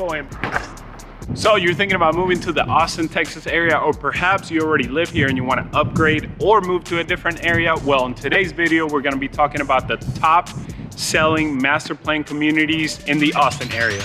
going. So you're thinking about moving to the Austin, Texas area, or perhaps you already live here and you want to upgrade or move to a different area? Well, in today's video, we're going to be talking about the top selling master plan communities in the Austin area.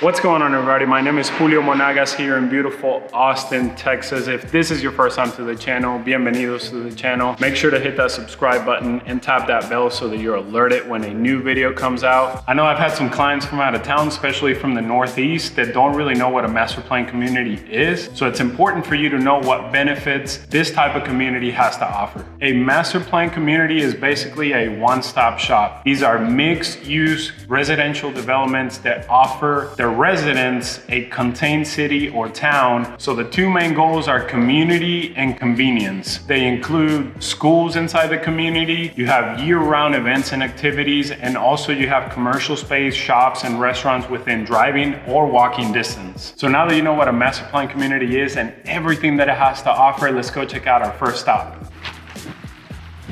What's going on, everybody? My name is Julio Monagas here in beautiful Austin, Texas. If this is your first time to the channel, bienvenidos to the channel. Make sure to hit that subscribe button and tap that bell so that you're alerted when a new video comes out. I know I've had some clients from out of town, especially from the Northeast, that don't really know what a master plan community is. So it's important for you to know what benefits this type of community has to offer. A master plan community is basically a one-stop shop. These are mixed-use residential developments that offer their residents a contained city or town. So the two main goals are community and convenience. They include schools inside the community, you have year-round events and activities, and also you have commercial space, shops, and restaurants within driving or walking distance. So now that you know what a master plan community is and everything that it has to offer, let's go check out our first stop.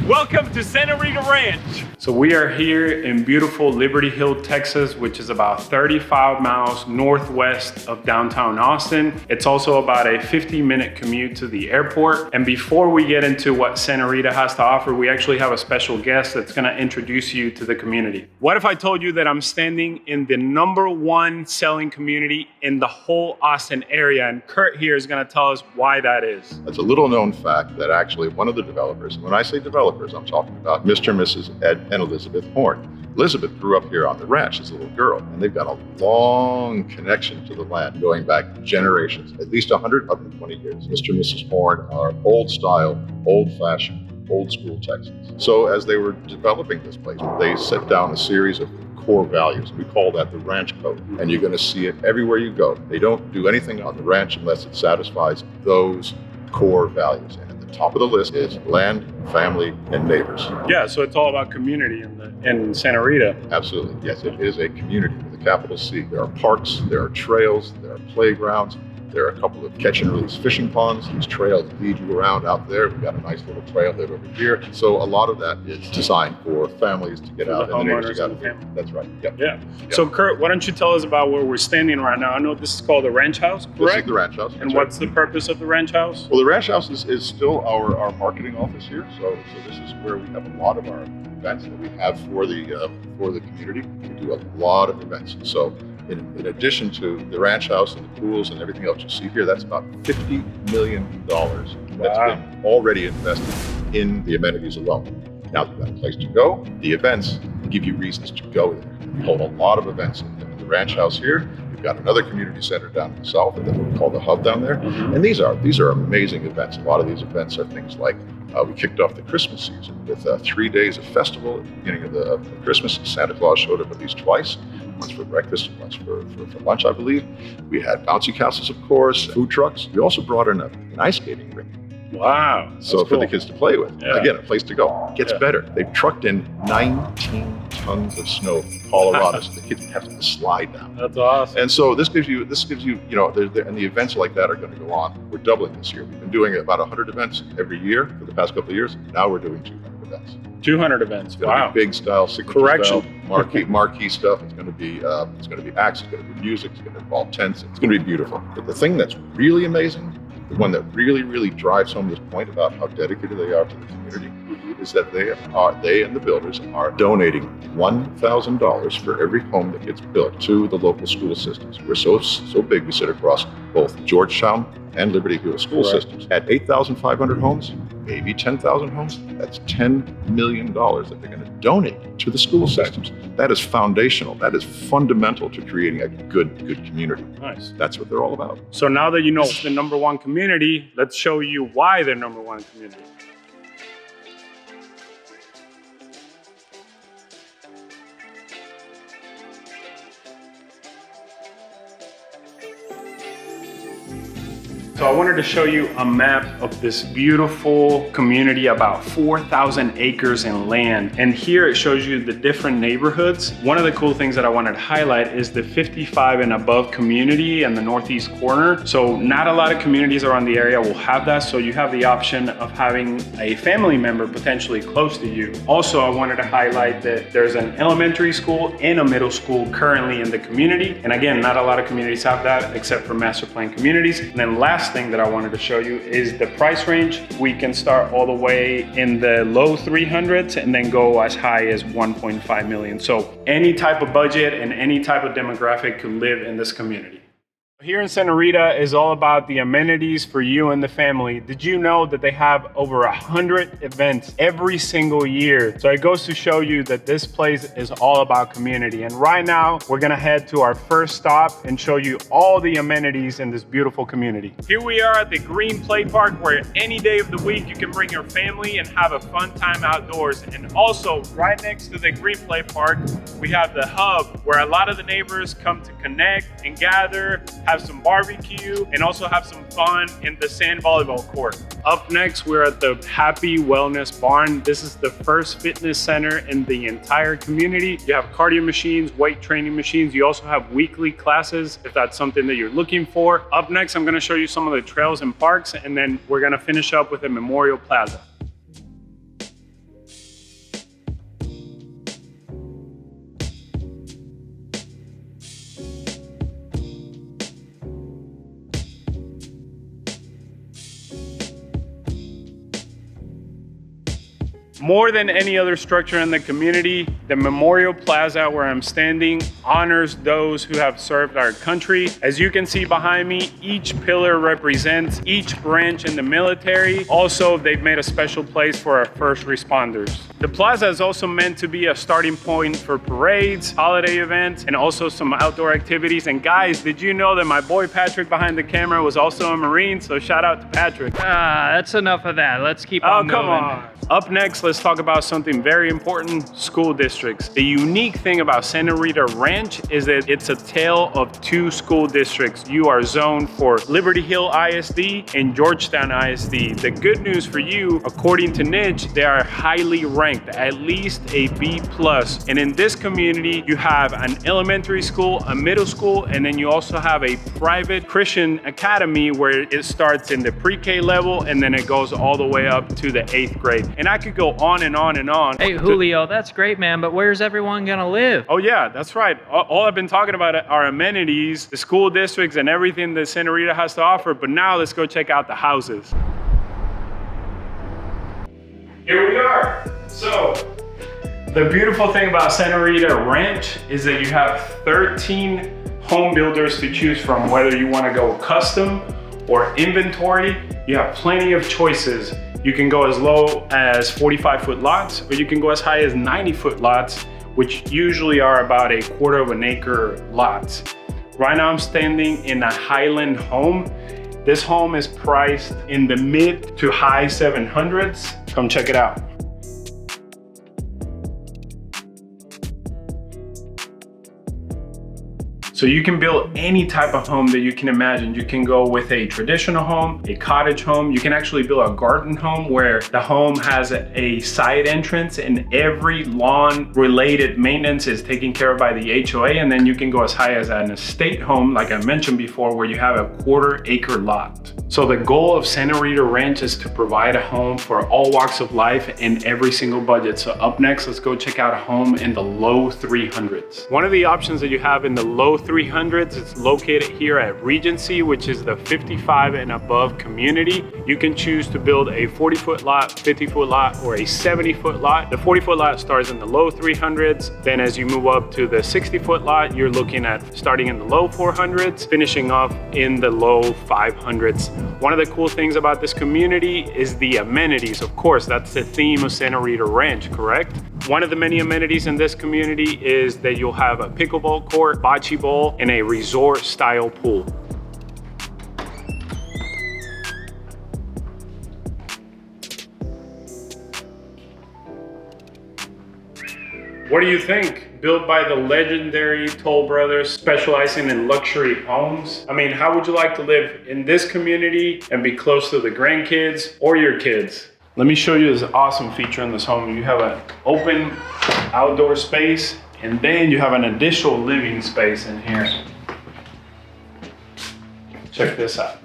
Welcome to Santa Rita Ranch. So we are here in beautiful Liberty Hill, Texas, which is about 35 miles northwest of downtown Austin. It's also about a 50-minute commute to the airport. And before we get into what Santa Rita has to offer, we actually have a special guest that's gonna introduce you to the community. What if I told you that I'm standing in the #1 selling community in the whole Austin area? And Kurt here is gonna tell us why that is. It's a little known fact that actually one of the developers, and when I say developers, I'm talking about Mr. and Mrs. Ed and Elizabeth Horn. Elizabeth grew up here on the ranch as a little girl, and they've got a long connection to the land going back generations, at least 120 years. Mr. and Mrs. Horn are old style, old fashioned, old school Texans. So as they were developing this place, they set down a series of core values. We call that the ranch code, and you're gonna see it everywhere you go. They don't do anything on the ranch unless it satisfies those core values. And at the top of the list is land, family, and neighbors. Yeah, so it's all about community in Santa Rita. Absolutely, yes, it is a community with a capital C. There are parks, there are trails, there are playgrounds, there are a couple of catch and release fishing ponds. These trails lead you around out there. We've got a nice little trailhead over here. So a lot of that is designed for families to get out and the neighbors to get out. That's right, yep. Yeah. So Kurt, why don't you tell us about where we're standing right now? I know this is called the Ranch House, correct? This is the Ranch House. And what's the purpose of the Ranch House? Well, the Ranch House is still our marketing office here. So this is where we have a lot of our events that we have for the community. We do a lot of events. So in addition to the ranch house and the pools and everything else you see here, that's about $50 million that's been already invested in the amenities alone. Now you've got a place to go. The events give you reasons to go there. We hold a lot of events in the ranch house here. We've got another community center down in the south that we call the Hub down there. And these are amazing events. A lot of these events are things like we kicked off the Christmas season with 3 days of festival at the beginning of Christmas. Santa Claus showed up at least twice. Once for breakfast and once for lunch, I believe. We had bouncy castles, of course, food trucks. We also brought in an ice skating rink. Wow. So for the kids to play with. Yeah. Again, a place to go. It gets better. They've trucked in 19 tons of snow from Colorado so the kids have to slide down. That's awesome. And so this gives you, and the events like that are going to go on. We're doubling this year. We've been doing about 100 events every year for the past couple of years. Now we're doing 200 events. 200 events. It's gonna be big style, signature Correction. style, marquee stuff. It's gonna be acts. It's gonna be music. It's gonna involve tents. It's gonna be beautiful. But the thing that's really amazing, the one that really drives home this point about how dedicated they are to the community, is that they and the builders are donating $1,000 for every home that gets built to the local school systems. We're so big. We sit across both Georgetown and Liberty Hill school systems. At 8,500 homes, maybe 10,000 homes, that's $10 million that they're going to donate to the school systems. That is foundational. That is fundamental to creating a good community. Nice. That's what they're all about. So now that you know the #1 community, let's show you why they're #1 community. So I wanted to show you a map of this beautiful community, about 4,000 acres in land. And here it shows you the different neighborhoods. One of the cool things that I wanted to highlight is the 55 and above community in the northeast corner. So not a lot of communities around the area will have that. So you have the option of having a family member potentially close to you. Also, I wanted to highlight that there's an elementary school and a middle school currently in the community. And again, not a lot of communities have that except for master plan communities. And then last thing that I wanted to show you is the price range. We can start all the way in the low 300s and then go as high as 1.5 million. So any type of budget and any type of demographic could live in this community. Here in Santa Rita is all about the amenities for you and the family. Did you know that they have over 100 events every single year? So it goes to show you that this place is all about community. And right now, we're gonna head to our first stop and show you all the amenities in this beautiful community. Here we are at the Green Play Park, where any day of the week you can bring your family and have a fun time outdoors. And also right next to the Green Play Park, we have the hub where a lot of the neighbors come to connect and gather, have some barbecue, and also have some fun in the sand volleyball court. Up next, we're at the Happy Wellness Barn. This is the first fitness center in the entire community. You have cardio machines, weight training machines. You also have weekly classes if that's something that you're looking for. Up next, I'm gonna show you some of the trails and parks, and then we're gonna finish up with a Memorial Plaza. More than any other structure in the community, the Memorial Plaza where I'm standing honors those who have served our country. As you can see behind me, each pillar represents each branch in the military. Also, they've made a special place for our first responders. The plaza is also meant to be a starting point for parades, holiday events, and also some outdoor activities. And guys, did you know that my boy Patrick behind the camera was also a Marine? So shout out to Patrick. That's enough of that. Let's keep on moving. Oh, come on. Up next, let's talk about something very important, school districts. The unique thing about Santa Rita Ranch is that it's a tale of two school districts. You are zoned for Liberty Hill ISD and Georgetown ISD. The good news for you, according to Niche, they are highly ranked, at least a B+. And in this community, you have an elementary school, a middle school, and then you also have a private Christian academy where it starts in the pre-K level and then it goes all the way up to the 8th grade. And I could go on and on and on. Hey, Julio, that's great, man, but where's everyone gonna live? Oh yeah, that's right. All I've been talking about are amenities, the school districts, and everything that Santa Rita has to offer, but now let's go check out the houses. Here we are. So, the beautiful thing about Santa Rita Ranch is that you have 13 home builders to choose from, whether you wanna go custom or inventory. You have plenty of choices. You can go as low as 45-foot lots, or you can go as high as 90-foot lots, which usually are about a quarter of an acre lots. Right now I'm standing in a Highland home. This home is priced in the mid to high 700s. Come check it out. So you can build any type of home that you can imagine. You can go with a traditional home, a cottage home. You can actually build a garden home where the home has a side entrance and every lawn related maintenance is taken care of by the HOA. And then you can go as high as an estate home, like I mentioned before, where you have a quarter-acre lot. So the goal of Santa Rita Ranch is to provide a home for all walks of life and every single budget. So up next, let's go check out a home in the low 300s. One of the options that you have in the low 300s, it's located here at Regency, which is the 55 and above community. You can choose to build a 40-foot lot, 50-foot lot, or a 70-foot lot. The 40-foot lot starts in the low 300s. Then as you move up to the 60-foot lot, you're looking at starting in the low 400s, finishing off in the low 500s. One of the cool things about this community is the amenities. Of course, that's the theme of Santa Rita Ranch, correct? One of the many amenities in this community is that you'll have a pickleball court, bocce ball, and a resort style pool. What do you think? built by the legendary Toll Brothers, specializing in luxury homes. I mean, how would you like to live in this community and be close to the grandkids or your kids? Let me show you this awesome feature in this home. You have an open outdoor space, and then you have an additional living space in here. Check this out.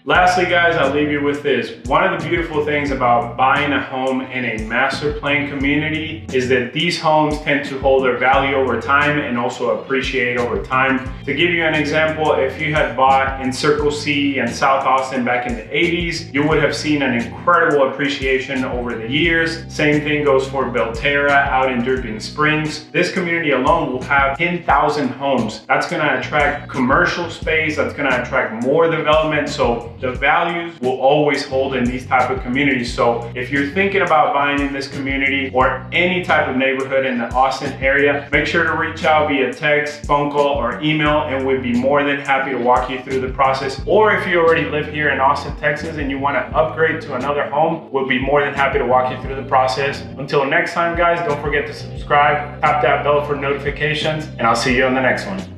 Lastly, guys, I'll leave you with this. One of the beautiful things about buying a home in a master plan community is that these homes tend to hold their value over time and also appreciate over time. To give you an example, if you had bought in Circle C in South Austin back in the 80s, you would have seen an incredible appreciation over the years. Same thing goes for Belterra out in Dripping Springs. This community alone will have 10,000 homes. That's gonna attract commercial space, that's gonna attract more development. So the values will always hold in these type of communities. So if you're thinking about buying in this community or any type of neighborhood in the Austin area, make sure to reach out via text, phone call, or email, and we'd be more than happy to walk you through the process. Or if you already live here in Austin, Texas, and you want to upgrade to another home, we'll be more than happy to walk you through the process. Until next time, guys, don't forget to subscribe, tap that bell for notifications, and I'll see you on the next one.